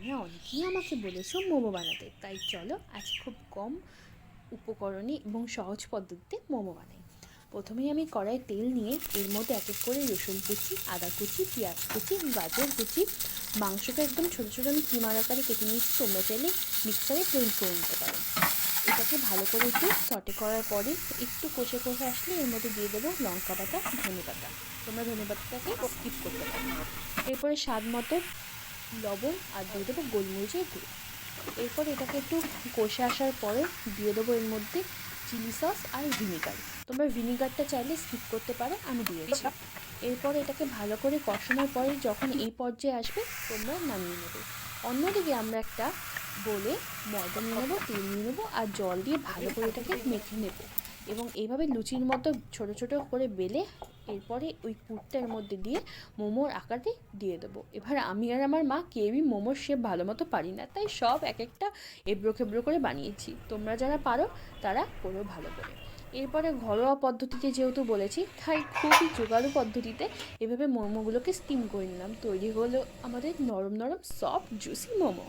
তোমরা অনেকেই আমাকে বলেছো মোমো বানাতে, তাই চলো আজ খুব কম উপকরণে এবং সহজ পদ্ধতিতে মোমো বানাই। প্রথমেই আমি কড়াইয়ে তেল নিয়ে এর মধ্যে এক এক করে রসুন কুচি, আদা কুচি, পেঁয়াজ কুচি, গাজর কুচি, মাংসটা একদম ছোটো ছোটো আমি কিমার আকারে কেটে নিয়েছি। তোমরা চাইলে মিক্সারে ব্লেন্ড করে নিতে পারো। এটাকে ভালো করে একটু সটে করার পরে একটু কষে কষে আসলে এর মধ্যে দিয়ে দেবো লঙ্কা পাতা, ধনে পাতা। তোমরা ধনে পাতাটাকে স্কিপ করতে পারো। এরপরে স্বাদ মতো লবণ আর দিয়ে দেবো গোলমরিচের গুঁড়ো। এরপর এটাকে একটু কষে আসার পরে দিয়ে দেবো এর মধ্যে চিলি সস আর ভিনিগার। তোমরা ভিনিগারটা চাইলে স্কিপ করতে পারো, আমি দিয়েছি। এরপর এটাকে ভালো করে কষানোর পরে যখন এই পর্যায়ে আসবে তোমরা নামিয়ে নেবে। অন্যদিকে আমরা একটা বলে ময়দা নিয়ে নেবো, তেল নিয়ে নেবো আর জল দিয়ে ভালো করে এটাকে মেখে নেবো এবং এইভাবে লুচির মতো ছোট ছোট করে বেলে এরপরে ওই পুরটার মধ্যে দিয়ে মোমোর আকারে দিয়ে দেবো। এবার আমি আর আমার মা কেউই মোমোর শেপ ভালো মতো পারি না, তাই সব এক একটা এবড়ো খেবড়ো করে বানিয়েছি। তোমরা যারা পারো তারা করো ভালো করে। এরপরে ঘরোয়া পদ্ধতিতে যেহেতু বলেছি, তাই খুবই জোগাড়ু পদ্ধতিতে এভাবে মোমোগুলোকে স্টিম করে নিলাম। তৈরি হলো আমাদের নরম নরম সফট জুসি মোমো।